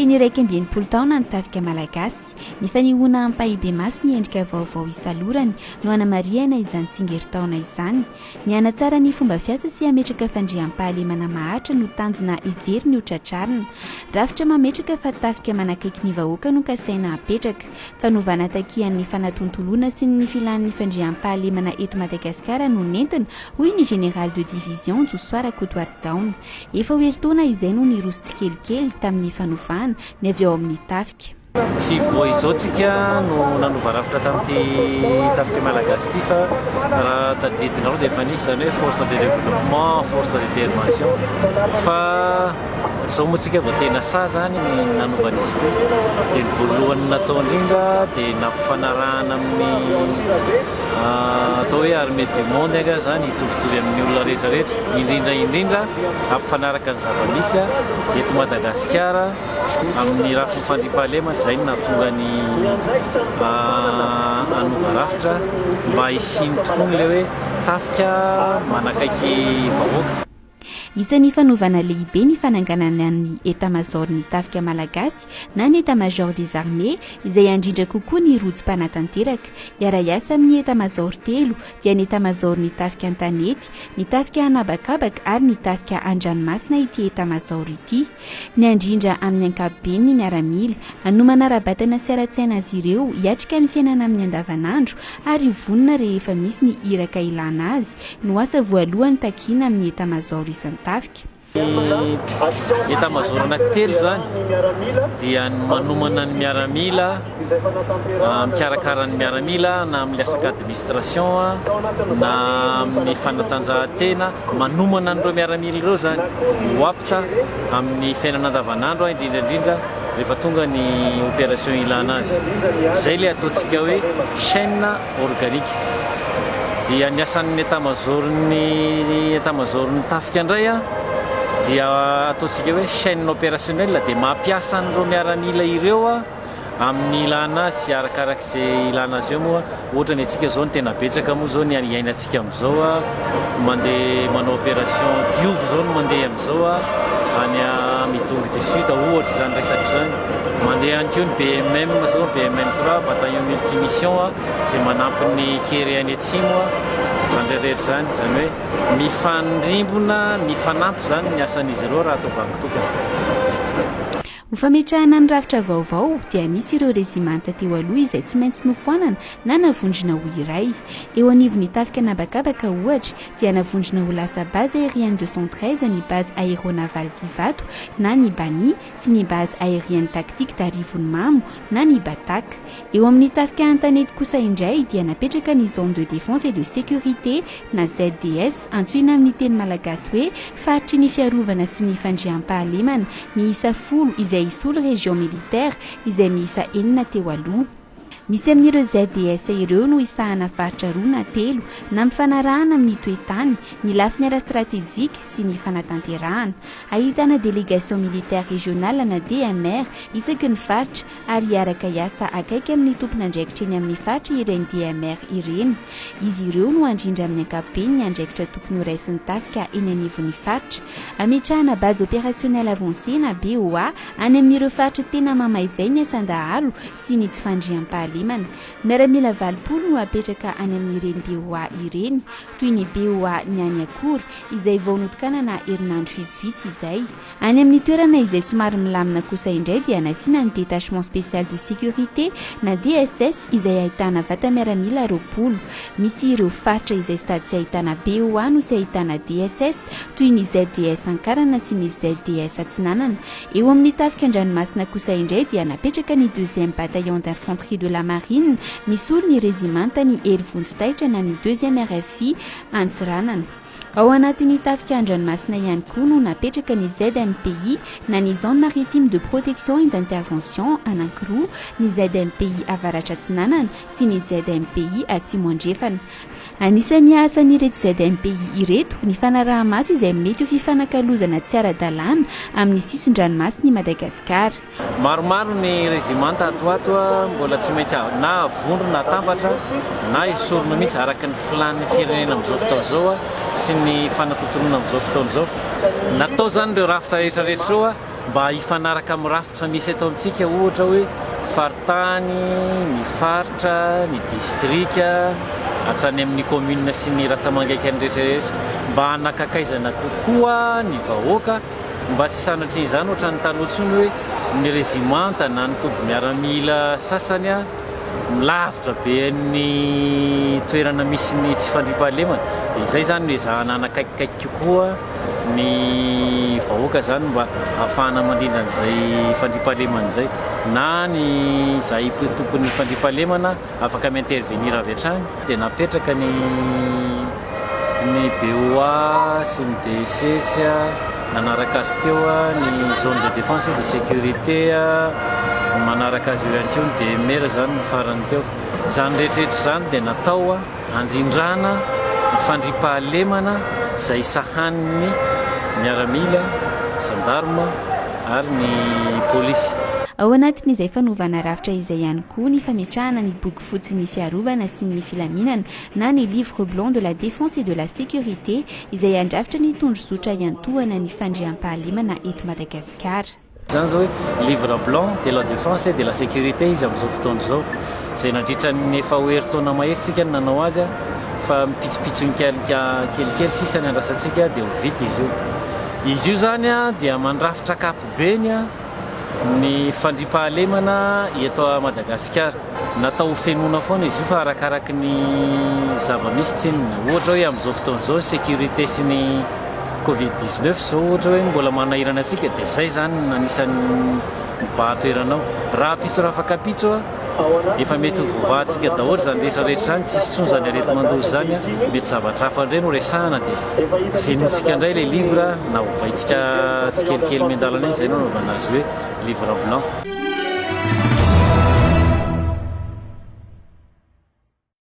teny iraika ambienimpolo taona ny tafika malagasy ny fanehoana ampahibe maso ny endrika vaovao isalorany no anamariana izany tsingeritaona izany ny anatsara ny fomba fiasa sy ametraka fandriam-pahalemana maharitra no tanjona everiny ho tratrarina rafitra mametraka fa tafika manakaiky ny vahoaka no kasaina apetraka fanovana takian'ny fanatontolona sy ny filan'ny fandriam-pahalemana eto Madagasikara no nentina hoy ny général de division Josoara Kotoaridjaona efa oeritaona izay no ny roso tsikelikely tamin'ny fanovana ny avy ao amin'ny tafika. Tsy voizao tsika no nanova rafitra tamin'ity tafika malagasy ity fa raha tadidinareo dia efa nisy zany hoe force de développement, force de détermination fa zao moa tsika vao tena sa zany ny nanovan'izy ity dia ny voalohany natao indrindra dia nampifanarahana amin'ny atao hoe armée du monde anga zany hitovitovy amin'ny olona rehetrarehetra indrindra ampifanaraka ny zava-misy eto Madagasikara amin'ny rafitra fandriam-pahalemana zay no nahatonga ny anova rafitra mba hisiny tokoa n'ilay hoe tafika manakaiky vahoaka. Isan'ny fanovana lehibe ny fananganana ny état-major ny tafika malagasy na ny état-major des armées izay andrindra kokoa ny rojo-panatanteraka iara-iasa amin'ny état-major telo dia ny état-major ny tafika an-tanety ny tafika anabakabaka ary ny tafika an-dranomasina ity état-major ity ny andrindra amin'ny ankapobeny ny miaramila hanomana rabatana sy ara-tsaina azy ireo hiatrika ny fiainana amin'ny andavanandro ary vonona rehefa misy ny iraka ilana azy no asa voalohany takiana amin'ny état-major isan-tafika. État-major anankitelo zany dia manomana ny miaramila mikarakara ny miaramila na amin'ny asaka administration na amin'ny fanatanjahantena manomana an'ireo miaramila ireo zany hoapita amin'ny fiainana andavanandro indrindrandrindra rehefa tonga ny opération ilana azy zay le ataontsika hoe chaîne organique dia ny asan'ny état-major ny tafika indray dia ataontsika hoe chaîne opérationnelle dia mampiasa an'ireo miaramila ireo amin'ny ilana azy sy arakarak'izay ilana azy eo moa ohatra ny antsika zao ny tena betsaka moa zao ny iainantsika amin'izao mandeha manao opération diovy zao no mandeha amin'izao any Mitongy du Sud ohatra zany resaka zany mandeha any keo ny BMM zao BMM3 bataillon multimission izay manampy ny kere any atsimo zany rehetra zany hoe mifandrimbona mifanampy zany ny asan'izy ireo raha atao bangitokana. Ho fametrahana ny rafitra vaovao dia misy ireo rezimanta teo aloha izay tsy maintsy nofoanana na navondrona ho iray eo anivon'ny tafika anabakabaka ohatra dia navondrona ho lasa base aérienne 213 ny base aéronavale d'Ivato na ny Bani sy ny base aérienne tactique d'Arivonimamo na ny Bataka. Eo amin'ny tafika an-tanety kosa indray dia napetraka ny zone de défense et de sécurité na ZDS antsoina amin'ny teny malagasy hoe faritry ny fiarovana sy ny fandriam-pahalemana miisa 10 izay isolo région militaire izay miisa 4 teo aloha. Misy amin'ireo ZDS ireo no isahana faritra roa na telo na mifanarahana amin'ny toetany ny lafiny ara-stratégique sy ny fanatanterahana ahitana délégation militaire régionale na DMR isaky ny faritra ary hiaraka hiasa akaiky amin'ny tompona andraikitra eny amin'ny faritra ireny DMR ireny izy ireo no andrindra amin'ny ankapobeny ny andraikitra tokony ho raisin'ny tafika eny anivon'ny faritra ametrahana base opérationnelle avancée na BOA any amin'ireo faritra tena mamaivay ny asandahalo sy ny tsy fandriam-pahalemana miaramila valopolo no apetraka any amin'ireny BOA ireny toy ny BOA ny any akory izay vao notokana na herinandro vitsivitsy izay any amin'ny toerana izay somary milamina kosa indray dia nasiana ny détachement spécial de sécurité na DSS izay ahitana vata miaramila roapolo misy ireo faritra izay sady tsy ahitana BOA no tsy ahitana DSS toy ny ZDS Ankarana sy ny ZDS Atsinanana. Eo amin'ny tafika an-dranomasina kosa indray dia napetraka ny 2e bataillon d'infanterie de la marine misolo ny rezimanta ny Elivonjitaitra na ny 2e RFI Antsiranana. Ao anatin'ny tafika an-dranomasina ihany koa no napetraka ny ZMPI na ny zone maritime de protection et d'intervention anankiroa ny ZMPI Avaratra Atsinanana sy ny ZMPI Atsimo Andrefana. Anisan'ny asan'ireto ZMPI ireto ny fanaraha-maso izay mety ho fifanakalozana tsy ara-dalàna amin'ny sisin-dranomasiny Madagasikara. Maromaro ny rezimanta atoato mbola tsy maintsy na avondro na tambatra na esorina mihitsy araka ny filan'ny firenena amin'izao fotoana zao sy ny fanatontolona amin'izao fotoana zao. Natao zany ireo rafitra rehetrarehetra ireo mba hifanaraka mirafitra misy eto amintsika ohatra hoe faritany ny faritra ny distrika hatrany amin'ny commune sy ny ratsamangaiky ny rehetrarehetra mba hanakakaizana kokoa ny vahoaka mba tsy sanatry izany ohatrany tanotsony hoe ny régimenta na ny toby miaramila sasany a milavitra be ny toerana misy ny tsy fandriam-pahalemana dia izay zany hoe zahana hanakaikikaiky kokoa ny vahoaka zany mba ahafahana mandrindra an'izay fandriam-pahalemana izay na ny zay tompon'ny fandriam-pahalemana afaka mi-intervenir avy hatrany dia napetraka ny BOA sy ny DSS nanaraka azy teo ny zone de défense et de sécurité manaraka azy eo ihany koa ny DMR zany ny farany teo zany rehetrarehetra zany dia natao handrindrana ny fandriam-pahalemana izay sahaniny miaramila gendarme ary ny polisy. Ao anatin'izay fanaovana rafitra izay ihany koa ny fametrahana ny boky fotsy ny fiarovana sy ny filaminana na ny livre blanc de la défense et de la sécurité izay andrafitra ny tondrozotra iantohana ny fandriam-pahalemana eto Madagasikara. Zany zao hoe livre blanc de la défense et de la sécurité izy amin'izao fotoana izao izay nandritra ny efa hoeritaona maheritsika ny nanao azy fa mipitsopitsony kelikely sisa ny andrasantsika dia ho vita izy io. Izy io zany dia mandrafitra kapobeny ny fandriam-pahalemana eto Madagasikara. Natao fenona foana izy io fa arakaraky ny zava-misy tsinona. Ohatra hoe amin'izao fotoana izao sécurité sy ny Covid-19 zao ohatra hoe mbola manahirana antsika dia izay zany anisan'ny mibahatoeranao. Raha pitso raha afakapitso efa mety vovahantsika daholo zany rehetrarehetra zany tsisy tsony zany arety mandozy zany mety zavatra hafa indray no resahana dia fenotsika indray ilay livre na hovaintsika tsikelikely miandalana iny izay no naovana azy hoe livre blanc.